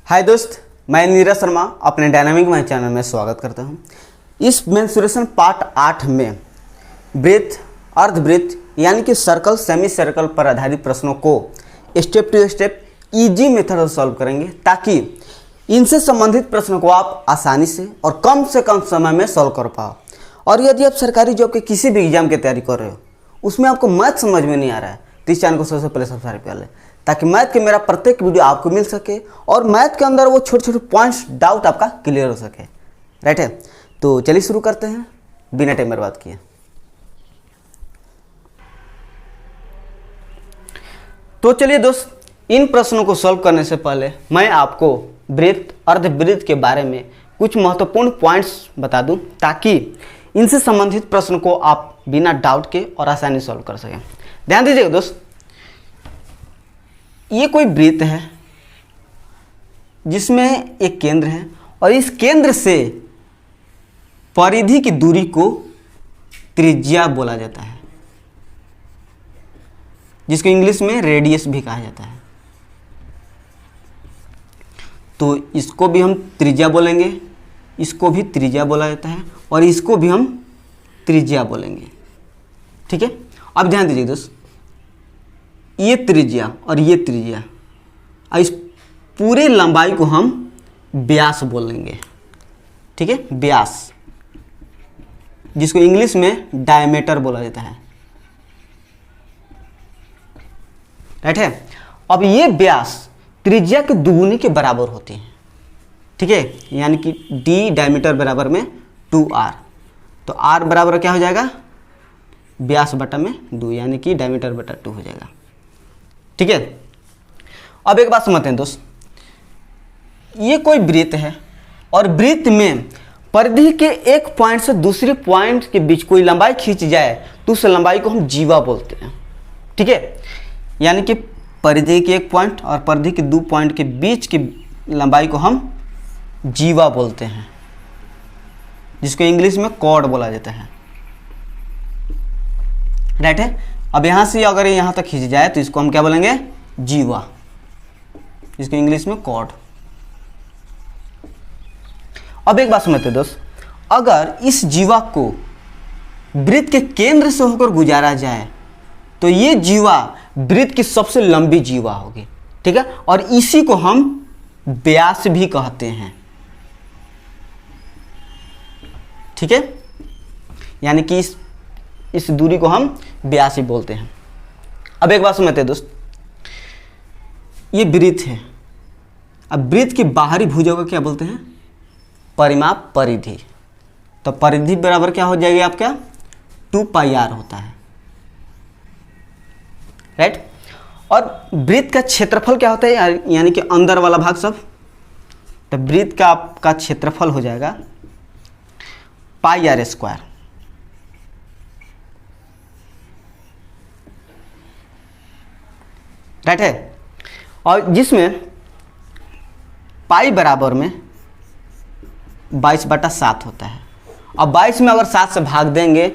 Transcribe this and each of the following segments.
हाय दोस्त, मैं नीरज शर्मा अपने डायनामिक माइंड चैनल में स्वागत करता हूं। इस मेंसुरेशन पार्ट 8 में ब्रीथ, अर्ध ब्रीथ यानी कि सर्कल, सेमी सर्कल पर आधारित प्रश्नों को step to step easy method से सॉल्व करेंगे ताकि इनसे संबंधित प्रश्नों को आप आसानी से और कम समय में सॉल्व कर पाओ। और यदि आप सरकारी जॉब के किसी भी एग्जाम की तैयारी कर रहे हो, उसमें आपको मैथ समझ में नहीं आ रहा है, तो इस चैनल को सबसे पहले सब्सक्राइब कर ले ताकि मैथ के मेरा प्रत्येक वीडियो आपको मिल सके और मैथ के अंदर वो छोटे छोटे पॉइंट्स डाउट आपका क्लियर हो सके। राइट है, तो चलिए शुरू करते हैं बिना टाइम बर्बाद किए। तो चलिए दोस्त, इन प्रश्नों को सॉल्व करने से पहले मैं आपको ब्रीथ, अर्ध ब्रीथ के बारे में कुछ महत्वपूर्ण पॉइंट्स बता दूं ताकि इनसे संबंधित प्रश्न को आप बिना डाउट के और आसानी सॉल्व कर सकें। ध्यान दीजिएगा दोस्त, ये कोई वृत्त है जिसमें एक केंद्र है और इस केंद्र से परिधि की दूरी को त्रिज्या बोला जाता है, जिसको इंग्लिश में रेडियस भी कहा जाता है। तो इसको भी हम त्रिज्या बोलेंगे, इसको भी त्रिज्या बोला जाता है और इसको भी हम त्रिज्या बोलेंगे। ठीक है, अब ध्यान दीजिए दोस्त, ये त्रिज्या और ये त्रिज्या, और इस पूरे लंबाई को हम व्यास बोलेंगे। ठीक है, व्यास, जिसको इंग्लिश में डायमीटर बोला जाता है। राइट है, अब ये व्यास त्रिज्या के दुगुनी के बराबर होती है। ठीक है, यानी कि d डायमीटर बराबर में 2r, तो r बराबर क्या हो जाएगा, व्यास बटा में 2, यानी कि डायमीटर बटा 2 हो जाएगा। ठीक है, अब एक बात समझते हैं दोस्त, ये कोई वृत्त है और वृत्त में परिधि के एक पॉइंट से दूसरे पॉइंट के बीच कोई लंबाई खींच जाए तो उस लंबाई को हम जीवा बोलते हैं। ठीक है, यानी कि परिधि के एक पॉइंट और परिधि के 2 पॉइंट के बीच की लंबाई को हम जीवा बोलते हैं, जिसको इंग्लिश में कॉर्ड बोला जाता है। राइट है, अब यहाँ से अगर यहाँ तक खींच जाए तो इसको हम क्या बोलेंगे, जीवा, जिसको इंग्लिश में कॉर्ड। अब एक बात समझते दोस्त, अगर इस जीवा को वृत्त के केंद्र से होकर गुजारा जाए तो ये जीवा वृत्त की सबसे लंबी जीवा होगी। ठीक है, और इसी को हम व्यास भी कहते हैं। ठीक है, यानी कि इस दूरी को हम व्यास ही बोलते हैं। अब एक बात समझते हैं दोस्त, ये वृत्त है, अब वृत्त की बाहरी भुजा को क्या बोलते हैं, परिमाप परिधि। तो परिधि बराबर क्या हो जाएगी आपका, 2πr होता है। राइट, और वृत्त का क्षेत्रफल क्या होता है, यानी कि अंदर वाला भाग सब, तो वृत्त का आपका क्षेत्रफल हो जाएगा πr²। राइट है, और जिसमें पाई बराबर में 22/7 होता है। अब 22 में अगर 7 से भाग देंगे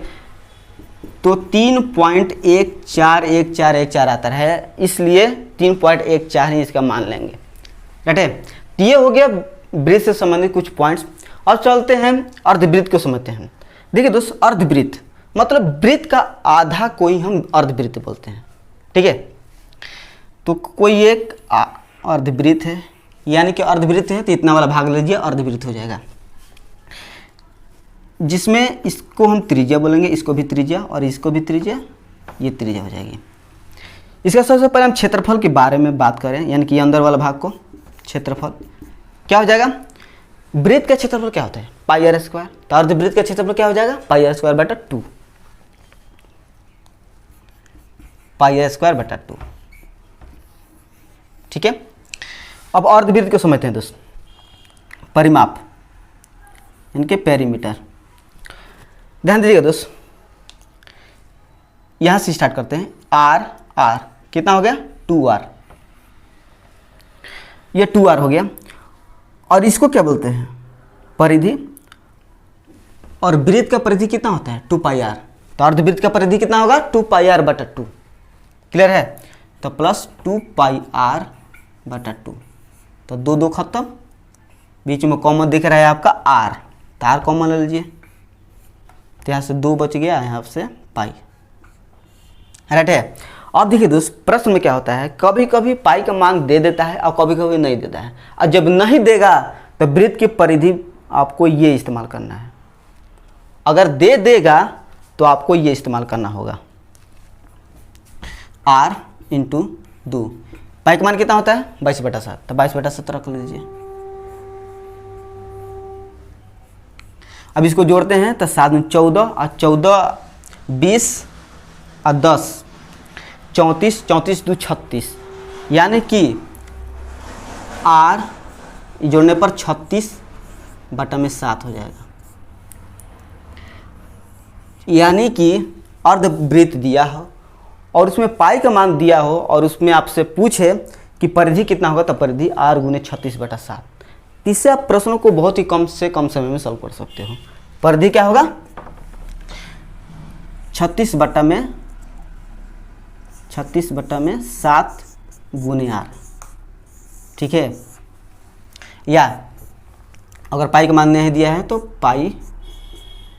तो 3.141414 आता है, इसलिए 3.14 ही इसका मान लेंगे। राइट है, तो ये हो गया वृत्त से संबंधित कुछ पॉइंट्स। और चलते हैं अर्धवृत्त को समझते हैं। देखिए दोस्त, अर्धवृत्त मतलब वृत्त का आधा को ही हम अर्धवृत्त बोलते हैं। ठीक है, तो कोई एक अर्धवृत्त है, यानी कि अर्धवृत्त है तो इतना वाला भाग लीजिए, अर्धवृत्त हो जाएगा, जिसमें इसको हम त्रिज्या बोलेंगे, इसको भी त्रिज्या और इसको भी त्रिज्या, ये त्रिज्या हो जाएगी। इसका सबसे पहले हम क्षेत्रफल के बारे में बात करें, यानी कि अंदर वाला भाग को क्षेत्रफल क्या हो जाएगा, वृत्त का क्षेत्रफल क्या होता है, πr², तो अर्धवृत्त का क्षेत्रफल क्या हो जाएगा, πr²/2, πr²/2। ठीक है, अब अर्धवृत्त को समझते हैं दोस्त, परिमाप इनके पेरीमीटर। ध्यान दीजिएगा दोस्त, यहां से स्टार्ट करते हैं, r कितना हो गया, 2r, ये 2r हो गया। और इसको क्या बोलते हैं, परिधि, और वृत्त का परिधि कितना होता है, 2πr, तो अर्धवृत्त का परिधि कितना होगा, 2πr/2। क्लियर है, तो +2πr/2 तो 2 2 खत्म, बीच में कॉमन दिख रहा है आपका आर, तो आर कॉमन ले लीजिए, तो यहाँ से 2 बच गया, यहाँ से पाई। राइट है। अब देखिए दोस्त, प्रश्न में क्या होता है, कभी कभी पाई का मान दे देता है और कभी कभी नहीं देता है, और जब नहीं देगा तो वृत्त की परिधि आपको ये इस्तेमाल करना है, अगर दे देगा तो आपको ये इस्तेमाल करना होगा, r इंटू 2। पाई का मान कितना होता है 22/7, तो 22/7 रख लीजिए। अब इसको जोड़ते हैं तो 7 में 14 और 14 20 और 10 34, 34 2 36, यानी कि r जोड़ने पर 36/7 हो जाएगा। यानी कि अर्धवृत्त दिया हो और उसमें पाई का मान दिया हो और उसमें आपसे पूछे कि परिधि कितना होगा, तो परिधि r गुने 36/7। इससे आप प्रश्नों को बहुत ही कम से कम समय में सॉल्व कर सकते हो। परिधि क्या होगा 36/7 गुने r, ठीक है। या अगर पाई का मान नहीं दिया है तो पाई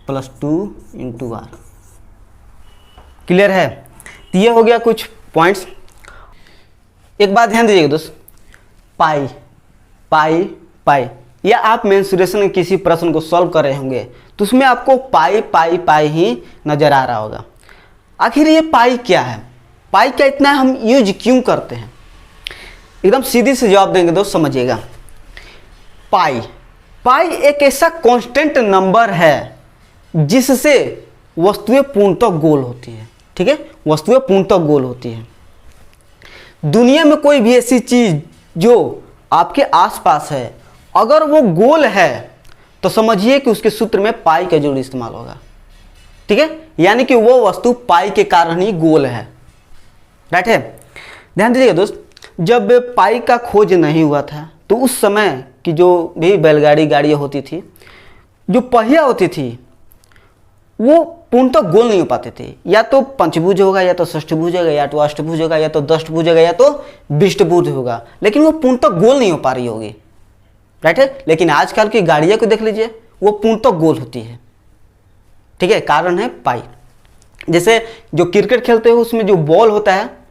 + 2 इंटू r। क्लियर है। तो ये हो गया कुछ पॉइंट्स। एक बात ध्यान दीजिएगा दोस्त, पाई पाई पाई, या आप मेंसुरेशन के किसी प्रश्न को सॉल्व कर रहे होंगे तो उसमें आपको पाई पाई पाई ही नजर आ रहा होगा। आखिर ये पाई क्या है, पाई का इतना हम यूज क्यों करते हैं, एकदम सीधी से जवाब देंगे दोस्त, समझिएगा। पाई पाई एक ऐसा कांस्टेंट नंबर है जिससे वस्तुएं पूर्णतः गोल होती है, ठीक है, वस्तुएं पूर्णतः गोल होती है। दुनिया में कोई भी ऐसी चीज जो आपके आसपास है अगर वो गोल है तो समझिए कि उसके सूत्र में पाई का जरूर इस्तेमाल होगा, ठीक है, यानी कि वो वस्तु पाई के कारण ही गोल है। राइट है। ध्यान दीजिएगा दोस्त, जब पाई का खोज नहीं हुआ था तो उस समय की जो भी बैलगाड़ी गाड़ियाँ होती थी, जो पहिया होती थी वो पूर्णतः गोल नहीं हो पाते थे, या तो पंचभुज होगा, या तो षष्ठभुज होगा, या तो अष्टभुज होगा, या तो दष्टभुज होगा, या तो विष्टभुज होगा, लेकिन वो पूर्णतः गोल नहीं हो पा रही होगी। राइट है। लेकिन आजकल की गाड़ियाँ को देख लीजिए, वो पूर्णतः गोल होती है, ठीक है, कारण है पाई। जैसे जो क्रिकेट खेलते हो उसमें जो बॉल होता है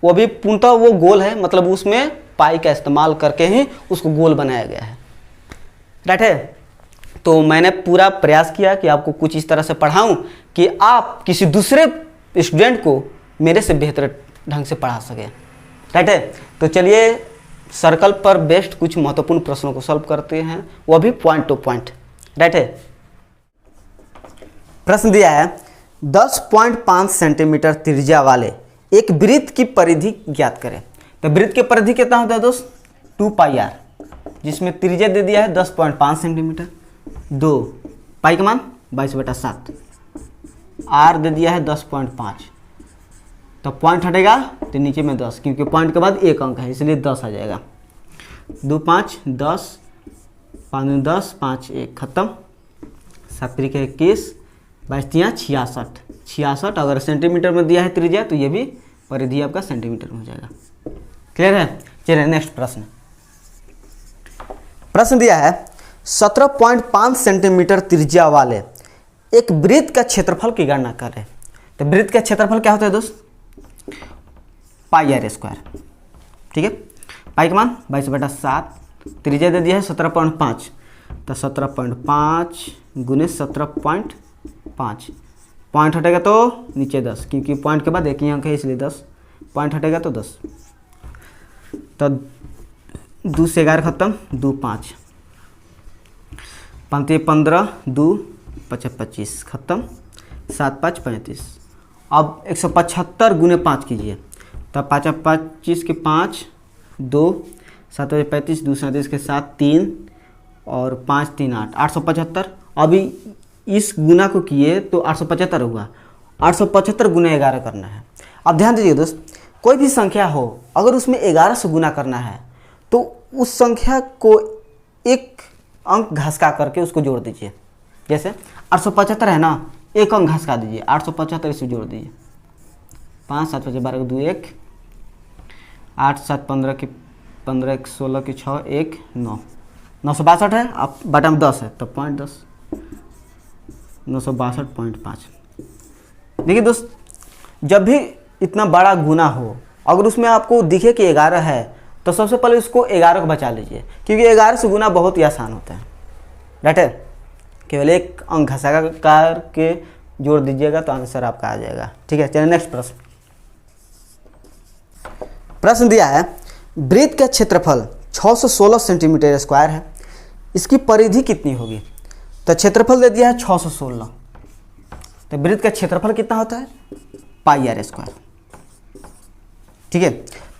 वो भी पूर्णतः वो गोल है, मतलब उसमें पाई का इस्तेमाल करके ही उसको गोल बनाया गया है। राइट है। तो मैंने पूरा प्रयास किया कि आपको कुछ इस तरह से पढ़ाऊं कि आप किसी दूसरे स्टूडेंट को मेरे से बेहतर ढंग से पढ़ा सकें। राइट है। तो चलिए सर्कल पर बेस्ड कुछ महत्वपूर्ण प्रश्नों को सॉल्व करते हैं, वो भी पॉइंट टू पॉइंट। राइट है। प्रश्न दिया है 10.5 सेंटीमीटर त्रिज्या वाले एक वृत्त की परिधि ज्ञात करें। तो वृत्त की परिधि कितना होता है दोस्त 2πr, जिसमें त्रिज्या दे दिया है 10.5 सेंटीमीटर, 2 पाई का मान 22/7, r दे दिया है 10.5, तो पॉइंट हटेगा तो नीचे में 10, क्योंकि पॉइंट के बाद एक अंक है इसलिए 10 आ जाएगा। 2 5 10, 5 10, 5 1 खत्म, 7 3 21, 22 66, 66 अगर सेंटीमीटर में दिया है त्रिज्या तो ये भी परिधि आपका सेंटीमीटर में हो जाएगा। क्लियर है। चलिए नेक्स्ट प्रश्न। प्रश्न दिया है 17.5 सेंटीमीटर त्रिज्या वाले एक वृत्त का क्षेत्रफल की गणना करें। तो वृत्त का क्षेत्रफल क्या होता है दोस्त πr², ठीक है। पाई का मान 22/7, त्रिज्या दे दिया है 17.5, तो 17.5 गुने 17.5, पॉइंट हटेगा तो नीचे 10, क्योंकि पॉइंट के बाद एक ही अंक है इसलिए 10, पॉइंट हटेगा तो 10, तो 2 से 11 खत्म, 2 5, 5 15, 2 25 खत्म, 7 5 35। अब 175 गुने 5 कीजिए, तब 5 25 के 5, 2 7 35, 2 37 के 7 3 और 5 3 8, 875। अभी इस गुना को किए तो 875 हुआ, 875 गुना 11 करना है। अब ध्यान दीजिए दोस्त, कोई भी संख्या हो अगर उसमें 11 से गुना करना है तो उस संख्या को एक अंक घसका करके उसको जोड़ दीजिए। जैसे 875 है ना, एक अंक घसका दीजिए, 875 इसे जोड़ दीजिए, 5 7 5 12 2 1, 8 7 15 के 15 1 16 की 6 1 9 962 है, आप बटा में 10 है तो 0.10 962.5। देखिए दोस्त, जब भी इतना बड़ा गुना हो, अगर उसमें आपको दिखे कि 11 है तो सबसे पहले उसको 11 को बचा लीजिए, क्योंकि 11 से गुना बहुत ही आसान होता है। राइट है, केवल एक अंक घसा के जोड़ दीजिएगा तो आंसर आपका आ जाएगा। ठीक है, चलिए नेक्स्ट प्रश्न। प्रश्न दिया है वृत्त का क्षेत्रफल 616 सेंटीमीटर स्क्वायर है, इसकी परिधि कितनी होगी? तो क्षेत्रफल दे दिया है 616, तो वृत्त का क्षेत्रफल कितना होता है? Pi r square. ठीक है,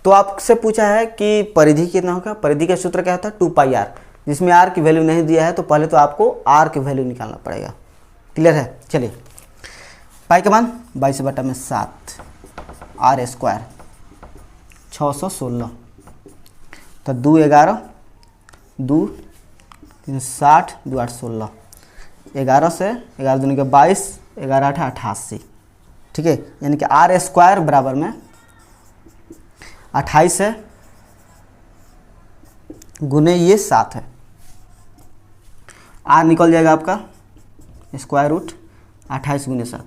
तो आपसे पूछा है कि परिधि कितना होगा। परिधि का सूत्र क्या होता है? 2 पाई आर, जिसमें आर की वैल्यू नहीं दिया है तो पहले तो आपको आर की वैल्यू निकालना पड़ेगा। क्लियर है? चलिए, पाई का मान 22/7 आर स्क्वायर 616, तो 2 11 2 3 60 2 8 16, 11 से 11 दूनी के 22 11 8 88। ठीक है, यानी कि आर स्क्वायर बराबर में 28 है गुने ये 7 है। आर निकल जाएगा आपका स्क्वायर रूट 28 गुने 7।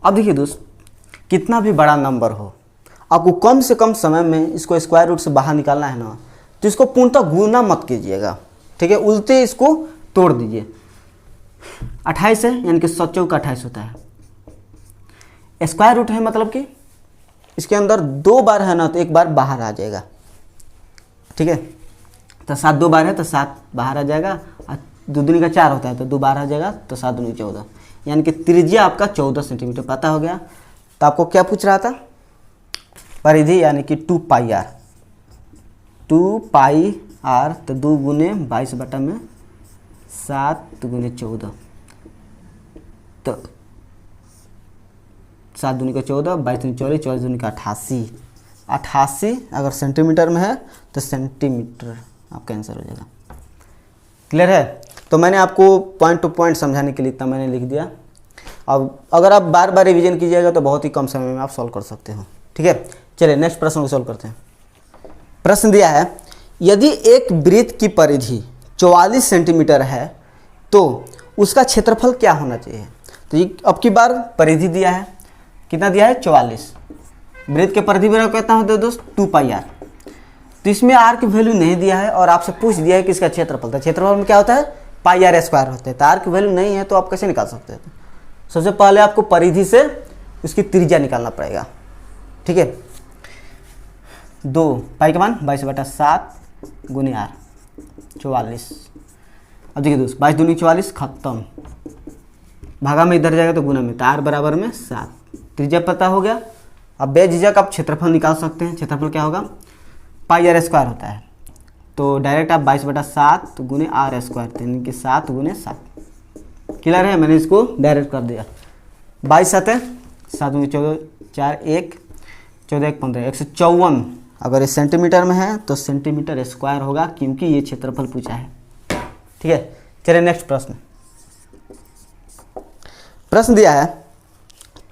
अब देखिए दोस्त, कितना भी बड़ा नंबर हो, आपको कम से कम समय में इसको स्क्वायर रूट से बाहर निकालना है ना, तो इसको पूर्णतः गुना मत कीजिएगा। ठीक है, उल्टे इसको तोड़ दीजिए। 28 है यानी कि 7 चौका 28 होता है। स्क्वायर रूट है मतलब कि इसके अंदर 2 बार है ना, तो 1 बार बाहर आ जाएगा। ठीक है, तो 7 2 बार है तो 7 बाहर आ जाएगा, और 2 दूनी का 4 होता है तो 2 बार आ जाएगा, तो 7 दूनी 14, यानी कि त्रिज्या आपका 14 सेंटीमीटर पता हो गया। तो आपको क्या पूछ रहा था? परिधि, यानी कि 2 पाई आर। 2 पाई आर तो 2 गुने 22/7 गुने 14, तो 7 दूनी का 14 22 दूनी 24 24 दूनी का 88। 88 अगर सेंटीमीटर में है तो सेंटीमीटर आपका आंसर हो जाएगा। क्लियर है? तो मैंने आपको पॉइंट टू पॉइंट समझाने के लिए इतना मैंने लिख दिया। अब अगर आप बार बार रिवीजन कीजिएगा तो बहुत ही कम समय में आप सॉल्व कर सकते हो। ठीक है, चलिए नेक्स्ट प्रश्न को सॉल्व करते हैं। प्रश्न दिया है यदि एक वृत्त की परिधि 44 सेंटीमीटर है तो उसका क्षेत्रफल क्या होना चाहिए? तो ये अब की बार परिधि दिया है, कितना दिया है? 44। वृत्त के परिधि में कितना होता है दोस्त? 2 पाई आर। तो इसमें आर की वैल्यू नहीं दिया है और आपसे पूछ दिया है कि इसका क्षेत्रफल। तो क्षेत्रफल में क्या होता है? पाई आर स्क्वायर होता है। तो आर की वैल्यू नहीं है तो आप कैसे निकाल सकते हैं? सबसे पहले आपको परिधि से उसकी त्रिज्या निकालना पड़ेगा। ठीक है, 2 पाई का मान 22/7 गुने आर 44। अब देखिए दोस्त, 22 दूनी 44 खत्म, भागा में इधर जाएगा तो गुना में, तो आर बराबर में 7। त्रिज्या पता हो गया। अब बेझिझक आप क्षेत्रफल निकाल सकते हैं। क्षेत्रफल क्या होगा? पाई आर स्क्वायर होता है, तो डायरेक्ट आप 22/7 गुने आर स्क्वायर, यानी कि 7 गुने 7। क्लियर है? मैंने इसको डायरेक्ट कर दिया। 22 7 है, 7 गुने 14 4 1 14 1 15 154। अगर ये सेंटीमीटर में है तो सेंटीमीटर स्क्वायर होगा, क्योंकि ये क्षेत्रफल पूछा है। ठीक है, चलिए नेक्स्ट प्रश्न। प्रश्न दिया है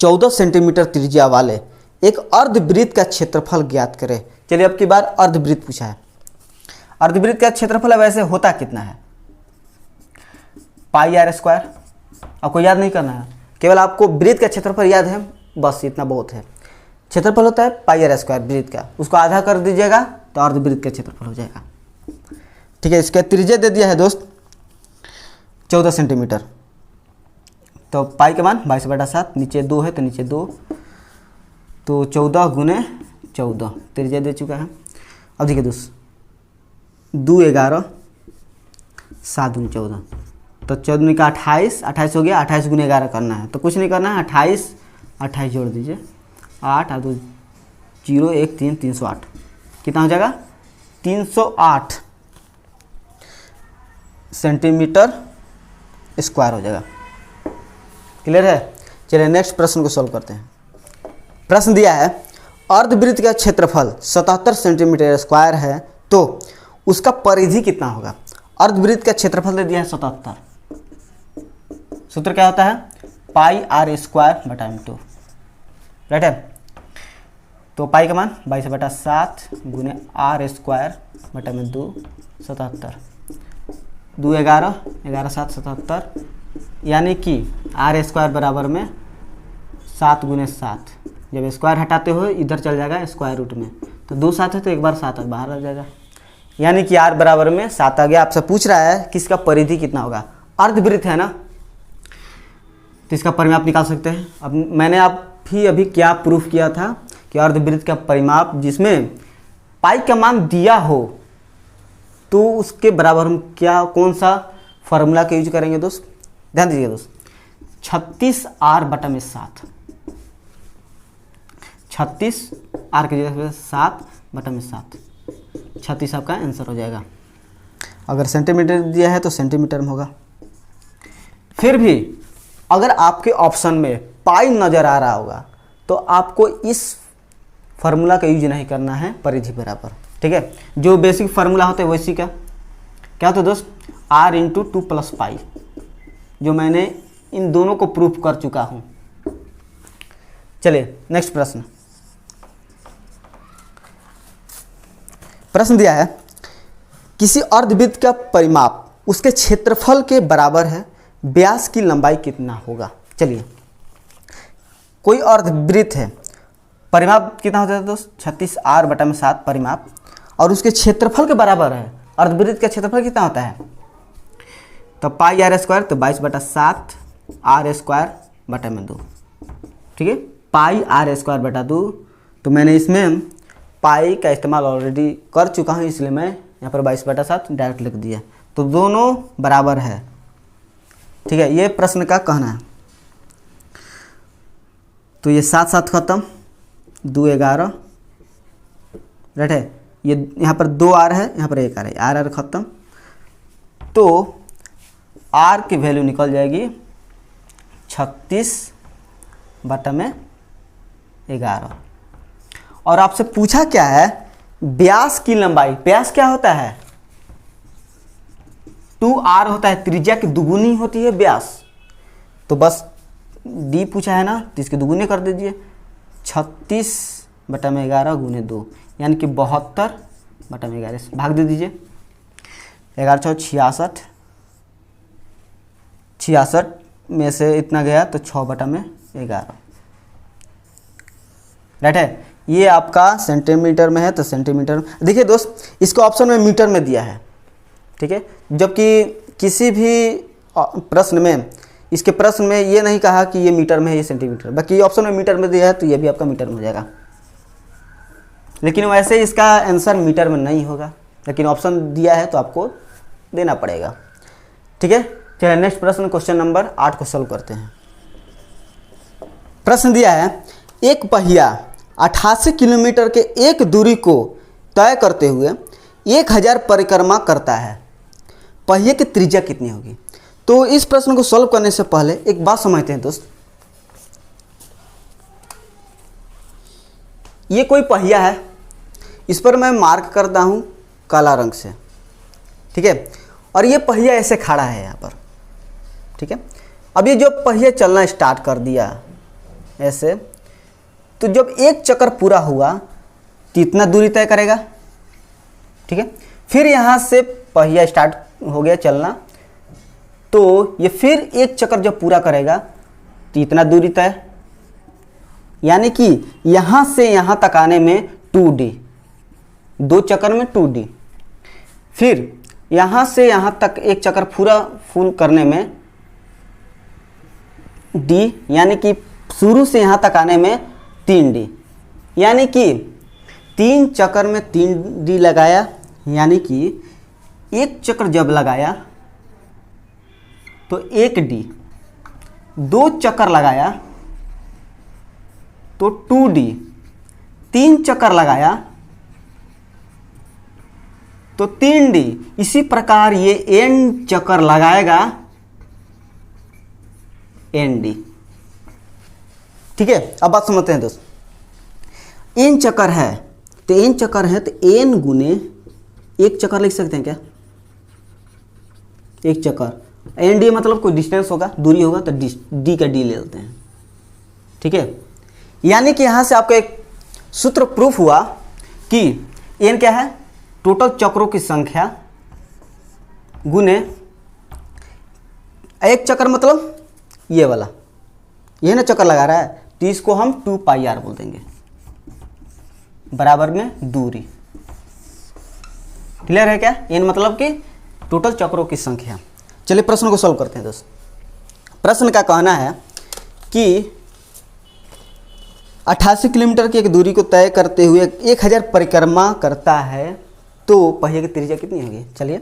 14 सेंटीमीटर त्रिज्या वाले एक अर्धवृत्त का क्षेत्रफल ज्ञात करें। चलिए अब की बार अर्धवृत्त पूछा है। अर्धवृत्त का क्षेत्रफल वैसे होता कितना है? Pi r square. आपको याद नहीं करना है, केवल आपको वृत्त का क्षेत्रफल याद है, बस इतना बहुत है। क्षेत्रफल होता है पाई आर स्क्वायर वृत्त का, उसको आधा कर दीजिएगा तो अर्धवृत्त का क्षेत्रफल हो जाएगा। ठीक है, इसका त्रिज्या दे दिया है दोस्त 14 सेंटीमीटर, तो पाई का मान 22/7, नीचे 2 है तो नीचे 2, तो 14 गुने 14 त्रिज्या दे चुका है। अब देखिए दोस्त, 2 11 7 दूनी 14, तो 14 का 28 हो गया। 28 गुने 11 करना है, तो कुछ नहीं करना है, 28 जोड़ दीजिए, 8 और 2 0 1 3 308। कितना हो जाएगा? 308 सेंटीमीटर स्क्वायर हो जाएगा। क्लियर है? चलिए नेक्स्ट प्रश्न को सॉल्व करते हैं। प्रश्न दिया है अर्धवृत्त का क्षेत्रफल 77 सेंटीमीटर स्क्वायर है तो उसका परिधि कितना होगा? अर्धवृत्त का क्षेत्रफल दे दिया है 77। सूत्र क्या होता है? पाई आर स्क्वायर बटा m2। राइट है? तो पाई का मान 22/7 गुने आर स्क्वायर बटा में 2 77 2 11 11 7 77 यानी कि आर स्क्वायर बराबर में 7 गुने 7। जब स्क्वायर हटाते हो इधर चल जाएगा स्क्वायर रूट में, तो 2 7 है तो एक बार 7 बाहर आ जाएगा, यानी कि आर बराबर में 7 आ गया। आपसे पूछ रहा है कि इसका परिधि कितना होगा। अर्धवृत्त है ना, तो इसका परिमाप निकाल सकते हैं। अब मैंने अभी क्या प्रूफ किया था कि अर्धवृत्त का परिमाप जिसमें पाई का मान दिया हो तो उसके बराबर हम कौन सा फॉर्मूला का यूज करेंगे दोस्त, ध्यान दीजिए दोस्त। 36 आर बटा में 7, 36 आर की जगह 7 बटा में 7, 36 आपका आंसर हो जाएगा। अगर सेंटीमीटर दिया है तो सेंटीमीटर में होगा। फिर भी अगर आपके ऑप्शन में पाई नज़र आ रहा होगा तो आपको इस फार्मूला का यूज नहीं करना है, परिधि बराबर, ठीक है। जो बेसिक फार्मूला होता है वैसी क्या होता है दोस्त, r इंटू 2 प्लस पाई, जो मैंने इन दोनों को प्रूफ कर चुका हूँ। चलिए नेक्स्ट प्रश्न दिया है, किसी अर्धवृत्त का परिमाप उसके क्षेत्रफल के बराबर है, व्यास की लंबाई कितना होगा। चलिए कोई अर्धवृत्त है, परिमाप कितना होता है दोस्त, 36 आर बटा में 7 परिमाप, और उसके क्षेत्रफल के बराबर है। अर्धवृत्त का क्षेत्रफल कितना होता है, तो पाई आर स्क्वायर, तो 22/7 आर स्क्वायर बटा में 2, ठीक है। पाई आर स्क्वायर बटा 2, तो मैंने इसमें पाई का इस्तेमाल ऑलरेडी कर चुका हूँ, इसलिए मैं यहाँ पर 22/7 डायरेक्ट लिख दिया, तो दोनों बराबर है, ठीक है। ये प्रश्न का कहना है। तो ये 7 7 खत्म, 2 11 राइट है, ये यहाँ पर 2 आर है, यहाँ पर 1 आर है, आर खत्म, तो आर की वैल्यू निकल जाएगी 36 बटा में 11। और आपसे पूछा क्या है, व्यास की लंबाई। व्यास क्या होता है, 2r होता है, त्रिज्या की दुगुनी होती है व्यास, तो बस d पूछा है ना, तो इसके दुगुने कर दीजिए, 36 बटा में 11 गुने 2, यानी कि 72 बटा में 11 भाग दे दीजिए, 11 4 66, 66 में से इतना गया तो 6 बटा में 11 राइट है। ये आपका सेंटीमीटर में है तो सेंटीमीटर में, देखिए दोस्त इसको ऑप्शन में मीटर में दिया है, ठीक है, जबकि किसी भी प्रश्न में, इसके प्रश्न में ये नहीं कहा कि ये मीटर में है, ये सेंटीमीटर, बाकी ऑप्शन में मीटर में दिया है तो ये भी आपका मीटर में हो जाएगा। लेकिन वैसे इसका आंसर मीटर में नहीं होगा, लेकिन ऑप्शन दिया है तो आपको देना पड़ेगा, ठीक है। चलिए नेक्स्ट प्रश्न, क्वेश्चन नंबर 8 को सॉल्व करते हैं। प्रश्न दिया है, एक पहिया 88 किलोमीटर के एक दूरी को तय करते हुए 1000 परिक्रमा करता है, पहिए की त्रिज्या कितनी होगी। तो इस प्रश्न को सॉल्व करने से पहले एक बात समझते हैं दोस्त, ये कोई पहिया है, इस पर मैं मार्क करता हूँ काला रंग से, ठीक है, और ये पहिया ऐसे खड़ा है यहाँ पर, ठीक है। अब ये जो पहिया चलना स्टार्ट कर दिया ऐसे, तो जब एक चक्कर पूरा हुआ तो इतना दूरी तय करेगा, ठीक है। फिर यहाँ से पहिया स्टार्ट हो गया चलना, तो ये फिर एक चक्कर जब पूरा करेगा तो इतना दूरी तय, यानी कि यहाँ से यहाँ तक आने में 2d, 2 चक्कर में 2d, फिर यहाँ से यहाँ तक एक चक्कर पूरा फुल करने में d, यानी कि शुरू से यहाँ तक आने में 3d, यानी कि 3 चक्कर में 3d लगाया, यानी कि एक चक्कर जब लगाया तो 1d, 2 चक्कर लगाया तो 2d, 3 चक्कर लगाया तो 3d, इसी प्रकार ये n चक्कर लगाएगा nd, ठीक है। अब बात समझते हैं दोस्त, n चक्कर है तो n चक्कर है तो n गुने एक चक्कर लिख सकते हैं क्या, एक चक्कर, nd मतलब कोई डिस्टेंस होगा, दूरी होगा, तो d का d ले लेते हैं, ठीक है। यानी कि यहाँ से आपका एक सूत्र प्रूफ हुआ कि एन क्या है, टोटल चक्रों की संख्या गुने एक चक्कर मतलब ये वाला, ये ना चक्कर लगा रहा है, तो इसको हम 2 पाई आर बोल देंगे, बराबर में दूरी। क्लियर है क्या? एन मतलब कि टोटल चक्रों की संख्या। चलिए प्रश्न को सॉल्व करते हैं दोस्त। प्रश्न का कहना है कि 88 किलोमीटर की एक दूरी को तय करते हुए 1000 परिक्रमा करता है तो पहिए की त्रिज्या कितनी होगी? चलिए,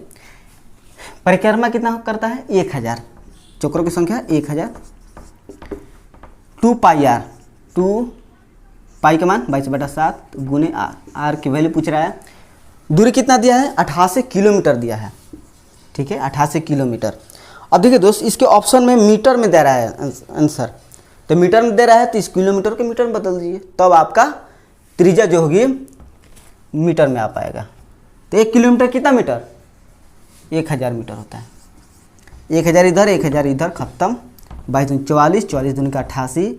परिक्रमा कितना करता है? 1000, चक्रों की संख्या 1000, 2 पाई आर, 2 पाई का मान 22/7 गुने आर, आर की वैल्यू पूछ रहा है। दूरी कितना दिया है? 88 किलोमीटर दिया है, ठीक है, 88 किलोमीटर। अब देखिए दोस्त, इसके ऑप्शन में मीटर में दे रहा है आंसर, तो मीटर में दे रहा है तो इस किलोमीटर को मीटर में बदल दीजिए, तब आपका त्रिज्या जो होगी मीटर में आ पाएगा। तो 1 किलोमीटर कितना मीटर? 1000 मीटर होता है। 1000 इधर 1000 इधर, खत्म। 22 दूनी 44, 44 दूनी का 88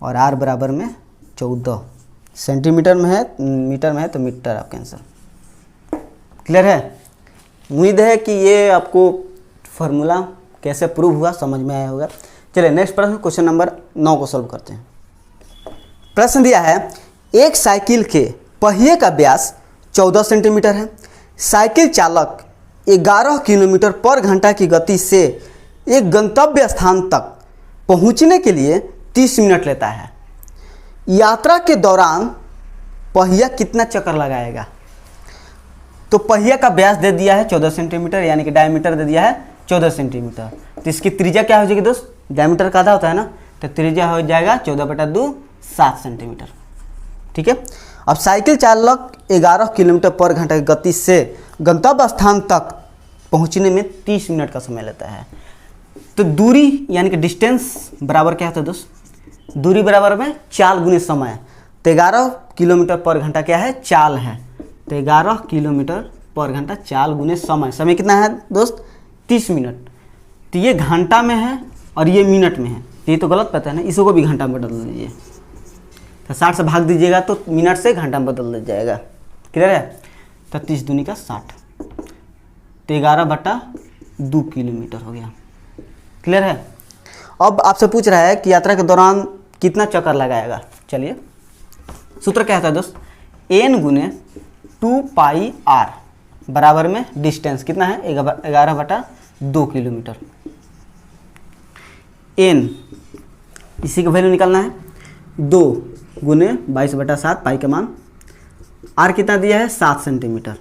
और आर बराबर में 14। सेंटीमीटर में है, मीटर में है तो मीटर आपका आंसर। क्लियर है? उम्मीद है कि ये आपको फार्मूला कैसे प्रूव हुआ समझ में आया होगा। चलिए नेक्स्ट प्रश्न, क्वेश्चन नंबर 9 को सॉल्व करते हैं। प्रश्न दिया है, एक साइकिल के पहिए का व्यास 14 सेंटीमीटर है। साइकिल चालक 11 किलोमीटर पर घंटा की गति से एक गंतव्य स्थान तक पहुंचने के लिए 30 मिनट लेता है। यात्रा के दौरान पहिया कितना चक्कर लगाएगा? तो पहिया का व्यास दे दिया है 14 सेंटीमीटर, यानी कि डायमीटर दे दिया है 14 सेंटीमीटर, तो इसकी त्रिज्या क्या हो जाएगी दोस्त? डायमीटर का आधा होता है ना, तो त्रिज्या हो जाएगा 14/2 7 सेंटीमीटर। ठीक है। अब साइकिल चालक 11 किलोमीटर पर घंटा की गति से गंतव्य स्थान तक पहुंचने में 30 मिनट का समय लेता है। तो दूरी यानी कि डिस्टेंस बराबर क्या होता है दोस्त? दूरी बराबर में चाल गुने समय। तो 11 किलोमीटर पर घंटा क्या है? चाल है। तो 11 किलोमीटर पर घंटा चाल गुने समय। समय कितना है दोस्त? 30 मिनट। तो ये घंटा में है और ये मिनट में है, तो ये तो गलत पता है ना, इसको भी घंटा में बदल दीजिए। तो 60 से भाग दीजिएगा तो मिनट से घंटा में बदल जाएगा। क्लियर है? तो 30 दूनी का 60, तो 11/2 किलोमीटर हो गया। क्लियर है? अब आपसे पूछ रहा है कि यात्रा के दौरान कितना चक्कर लगाएगा। चलिए, सूत्र क्या होता है दोस्त? n गुने 2 पाई आर बराबर में डिस्टेंस कितना है? 11/2 किलोमीटर। n इसी का वैल्यू निकालना है, 2 गुने 22/7 पाई का मान, r कितना दिया है? 7 सेंटीमीटर।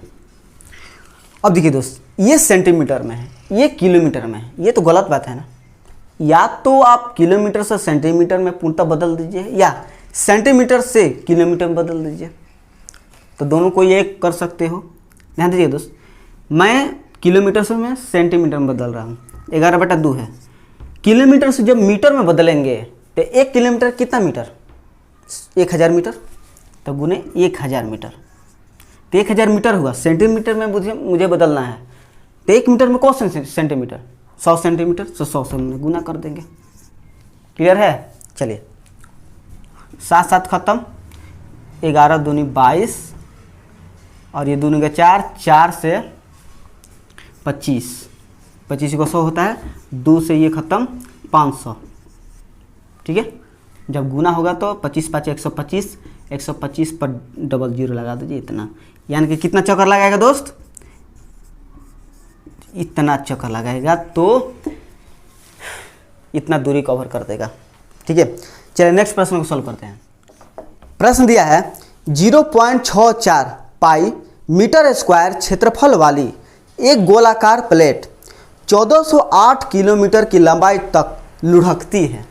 अब देखिए दोस्त, ये सेंटीमीटर में है, ये किलोमीटर में है, ये तो गलत बात है ना। या तो आप किलोमीटर से सेंटीमीटर में पूर्णतः बदल दीजिए या सेंटीमीटर से किलोमीटर में बदल दीजिए, तो दोनों को ये कर सकते हो। ध्यान दीजिए दोस्त, मैं किलोमीटर से मैं सेंटीमीटर में बदल रहा हूँ, 11/2 है। किलोमीटर से जब मीटर में बदलेंगे तो 1 किलोमीटर कितना मीटर? 1000 मीटर। तो गुने 1000 मीटर, तो 1000 मीटर हुआ। सेंटीमीटर में मुझे बदलना है, तो 1 मीटर में कौन सेंटीमीटर? 100 सेंटीमीटर, तो 100 से गुना कर देंगे। क्लियर है? चलिए, 7 7 खत्म, 11 दूनी 22 और ये दूनी का 4, 4 से 25, 25 को 100 होता है, 2 से ये खत्म 500। ठीक है, जब गुना होगा तो 25 5 125, 125 पर डबल जीरो लगा दीजिए, इतना। यानी कि कितना चक्कर लगाएगा दोस्त? इतना चक्कर लगाएगा तो इतना दूरी कवर कर देगा। ठीक है, चलिए नेक्स्ट प्रश्न को सॉल्व करते हैं। प्रश्न दिया है 0.64 पाई मीटर स्क्वायर क्षेत्रफल वाली एक गोलाकार प्लेट 1408 किलोमीटर की लंबाई तक लुढ़कती है।